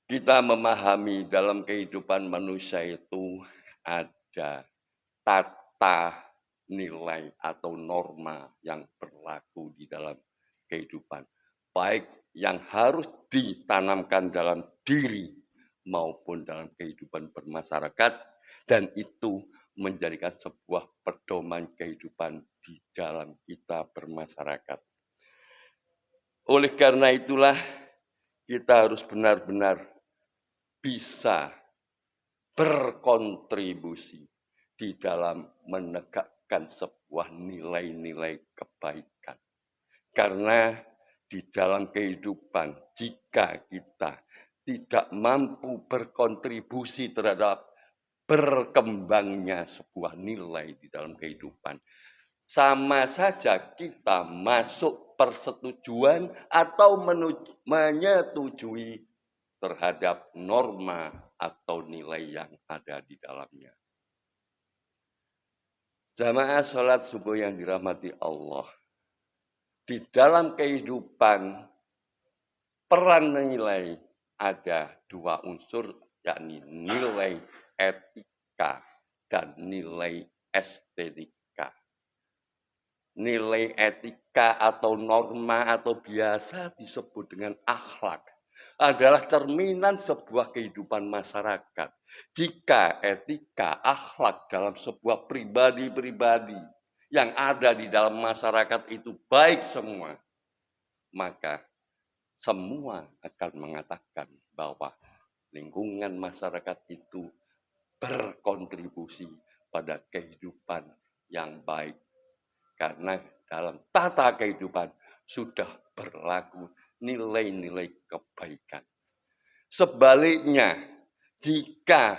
Kita memahami dalam kehidupan manusia itu ada tata nilai atau norma yang berlaku di dalam kehidupan. Baik yang harus ditanamkan dalam diri maupun dalam kehidupan bermasyarakat. Dan itu menjadikan sebuah pedoman kehidupan di dalam kita bermasyarakat. Oleh karena itulah kita harus benar-benar bisa berkontribusi di dalam menegakkan sebuah nilai-nilai kebaikan. Karena di dalam kehidupan, jika kita tidak mampu berkontribusi terhadap berkembangnya sebuah nilai di dalam kehidupan, sama saja kita masuk persetujuan atau menyetujui terhadap norma atau nilai yang ada di dalamnya. Jamaah sholat subuh yang dirahmati Allah. Di dalam kehidupan, peran nilai ada dua unsur, yakni nilai etika dan nilai estetika. Nilai etika atau norma atau biasa disebut dengan akhlak adalah cerminan sebuah kehidupan masyarakat. Jika etika, akhlak dalam sebuah pribadi-pribadi yang ada di dalam masyarakat itu baik semua, maka semua akan mengatakan bahwa lingkungan masyarakat itu berkontribusi pada kehidupan yang baik. Karena dalam tata kehidupan sudah berlaku nilai-nilai kebaikan. Sebaliknya, jika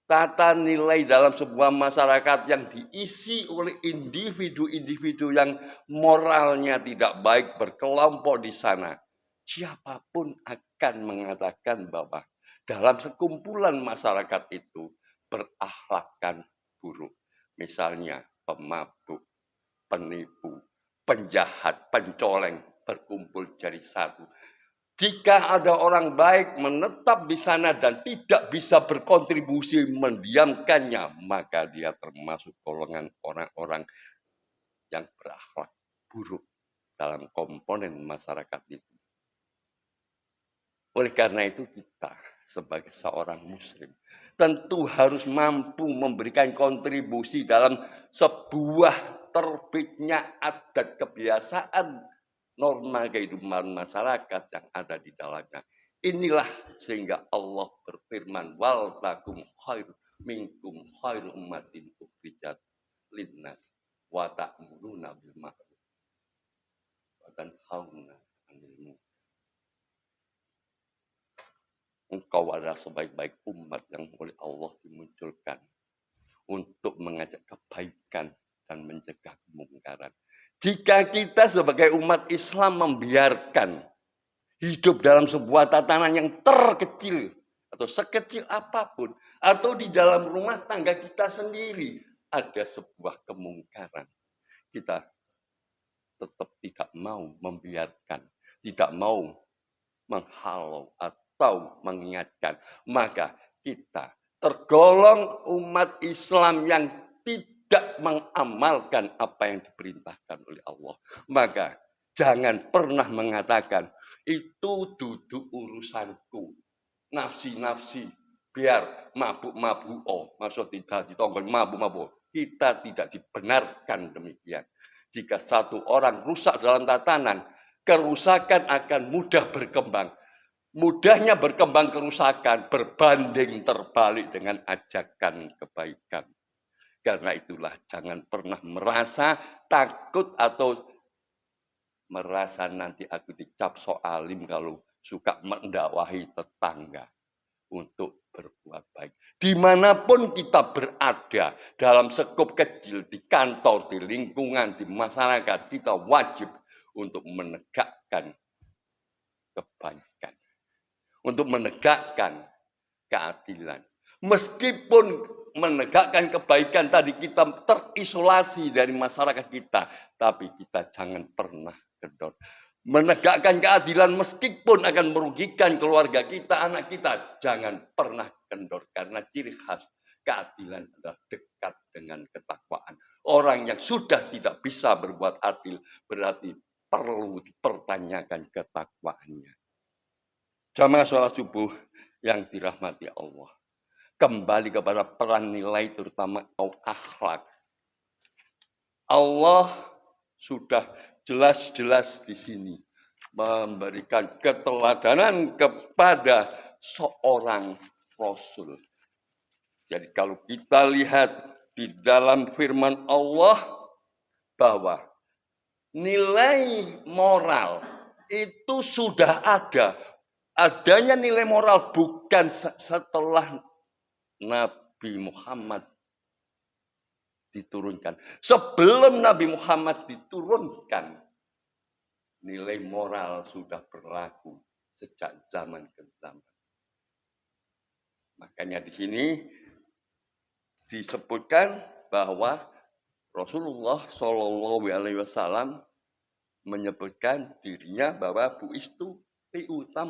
tata nilai dalam sebuah masyarakat yang diisi oleh individu-individu yang moralnya tidak baik berkelompok di sana, siapapun akan mengatakan bahwa dalam sekumpulan masyarakat itu berakhlakkan buruk. Misalnya pemabuk, penipu, penjahat, pencoleng berkumpul jadi satu. Jika ada orang baik menetap di sana dan tidak bisa berkontribusi mendiamkannya, maka dia termasuk golongan orang-orang yang berakhlak buruk dalam komponen masyarakat itu. Oleh karena itu kita sebagai seorang muslim tentu harus mampu memberikan kontribusi dalam sebuah terbitnya adat kebiasaan norma kehidupan masyarakat yang ada di dalamnya. Inilah sehingga Allah berfirman, wal takum khair minkum khairu ummatin ukhrijat linnas wa ta'muruna bil ma'ruf wa tanhauna 'anil munkar. Engkau adalah sebaik-baik umat yang oleh Allah dimunculkan untuk mengajak kebaikan dan mencegah kemungkaran. Jika kita sebagai umat Islam membiarkan hidup dalam sebuah tatanan yang terkecil atau sekecil apapun, atau di dalam rumah tangga kita sendiri ada sebuah kemungkaran, kita tetap tidak mau membiarkan, tidak mau menghalau atau mengingatkan, maka kita tergolong umat Islam yang tidak mengamalkan apa yang diperintahkan oleh Allah. Maka jangan pernah mengatakan itu duduk urusanku, nafsi-nafsi, biar mabuk-mabuk, maksud tidak ditonggon mabuk-mabuk. Kita tidak dibenarkan demikian. Jika satu orang rusak dalam tatanan, kerusakan akan mudah berkembang. Mudahnya berkembang kerusakan berbanding terbalik dengan ajakan kebaikan. Karena itulah jangan pernah merasa takut atau merasa nanti aku dicap soalim kalau suka mendakwahi tetangga untuk berbuat baik. Dimanapun kita berada, dalam skop kecil, di kantor, di lingkungan, di masyarakat, kita wajib untuk menegakkan kebaikan. Untuk menegakkan keadilan. Meskipun menegakkan kebaikan tadi kita terisolasi dari masyarakat kita, tapi kita jangan pernah kendor. menegakkan keadilan meskipun akan merugikan keluarga kita, anak kita. Jangan pernah kendor, karena ciri khas keadilan adalah dekat dengan ketakwaan. Orang yang sudah tidak bisa berbuat adil berarti perlu dipertanyakan ketakwaannya. Jamaah sholat subuh yang dirahmati Allah. Kembali kepada peran nilai terutama akhlak. Allah sudah jelas-jelas di sini memberikan keteladanan kepada seorang Rasul. Jadi kalau kita lihat di dalam firman Allah bahwa nilai moral itu sudah ada. Adanya nilai moral bukan setelah Nabi Muhammad diturunkan. Sebelum Nabi Muhammad diturunkan, nilai moral sudah berlaku sejak zaman ke zaman. Makanya di sini disebutkan bahwa Rasulullah Shallallahu Alaihi Wasallam menyebutkan dirinya bahwa buistu maka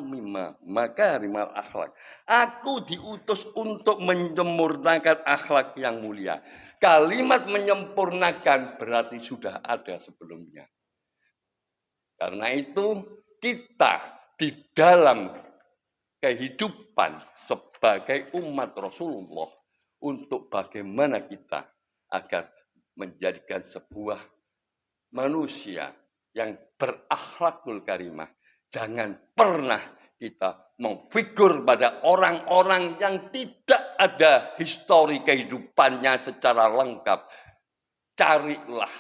makarimal akhlak. Aku diutus untuk menyempurnakan akhlak yang mulia. Kalimat menyempurnakan berarti sudah ada sebelumnya. Karena itu kita di dalam kehidupan sebagai umat Rasulullah untuk bagaimana kita agar menjadikan sebuah manusia yang berakhlakul karimah. Jangan pernah kita memfigur pada orang-orang yang tidak ada histori kehidupannya secara lengkap. Carilah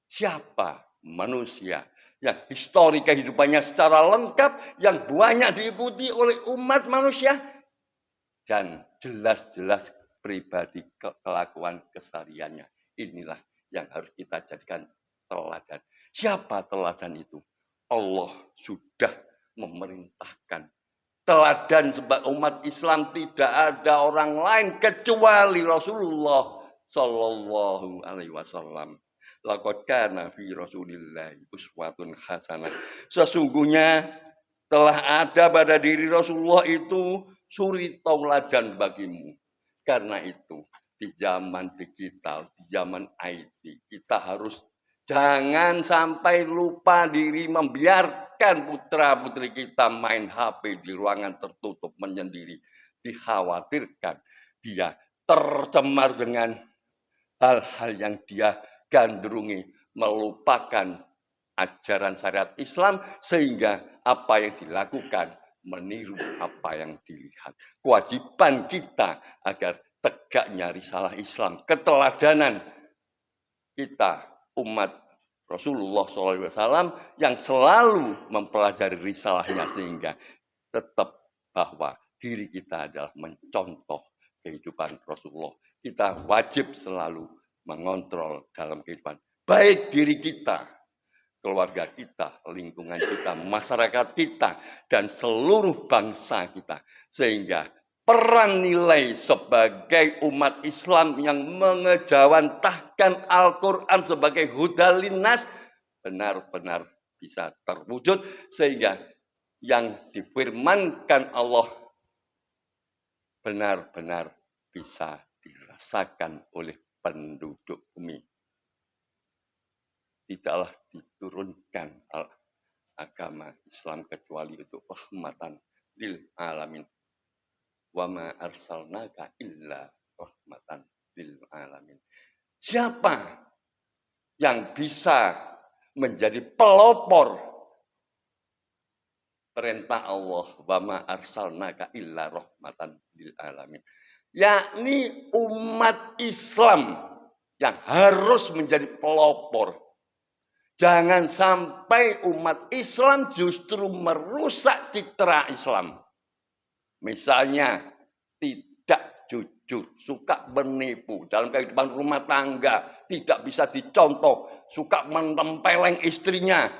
siapa manusia yang histori kehidupannya secara lengkap, yang banyak diikuti oleh umat manusia, dan jelas-jelas pribadi kelakuan kesehariannya. Inilah yang harus kita jadikan teladan. Siapa teladan itu? Allah sudah memerintahkan. Teladan sebagai umat Islam tidak ada orang lain kecuali Rasulullah Sallallahu Alaihi Wasallam. Laqad kana fi Rasulillahi uswatun hasanah. Sesungguhnya telah ada pada diri Rasulullah itu suri tauladan bagimu. Karena itu di zaman digital, di zaman IT, kita harus jangan sampai lupa diri, membiarkan putra-putri kita main HP di ruangan tertutup menyendiri. Dikhawatirkan dia tercemar dengan hal-hal yang dia gandrungi, melupakan ajaran syariat Islam, sehingga apa yang dilakukan meniru apa yang dilihat. Kewajiban kita agar tegaknya risalah Islam, keteladanan kita umat Rasulullah SAW yang selalu mempelajari risalahnya, sehingga tetap bahwa diri kita adalah mencontoh kehidupan Rasulullah. Kita wajib selalu mengontrol dalam kehidupan, baik diri kita, keluarga kita, lingkungan kita, masyarakat kita, dan seluruh bangsa kita. Sehingga peran nilai sebagai umat Islam yang mengejawantahkan Al-Quran sebagai hudalinnas benar-benar bisa terwujud, sehingga yang difirmankan Allah benar-benar bisa dirasakan oleh penduduk bumi. Tidaklah diturunkan agama Islam kecuali untuk rahmatan lil alamin. Wa ma arsalnaka illa rahmatan lil alamin. Siapa yang bisa menjadi pelopor perintah Allah, wa ma arsalnaka illa rahmatan lil alamin, yakni umat Islam yang harus menjadi pelopor. Jangan sampai umat Islam justru merusak citra Islam. Misalnya tidak jujur, suka menipu dalam kehidupan rumah tangga, tidak bisa dicontoh, suka menempeleng istrinya,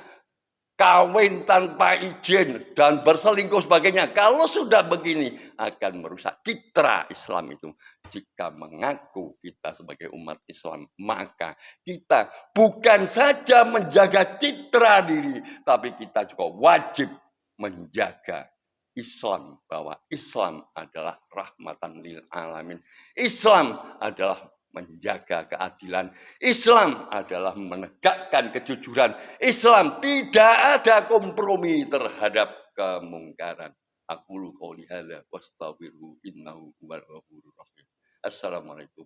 kawin tanpa izin dan berselingkuh sebagainya. Kalau sudah begini akan merusak citra Islam itu. Jika mengaku kita sebagai umat Islam, maka kita bukan saja menjaga citra diri, tapi kita juga wajib menjaga Islam, bahwa Islam adalah rahmatan lil alamin. Islam adalah menjaga keadilan. Islam adalah menegakkan kejujuran. Islam tidak ada kompromi terhadap kemungkaran. Aqulu qouli hadza wastaghfiruhu innahu huwal ghafurur rahim. Assalamualaikum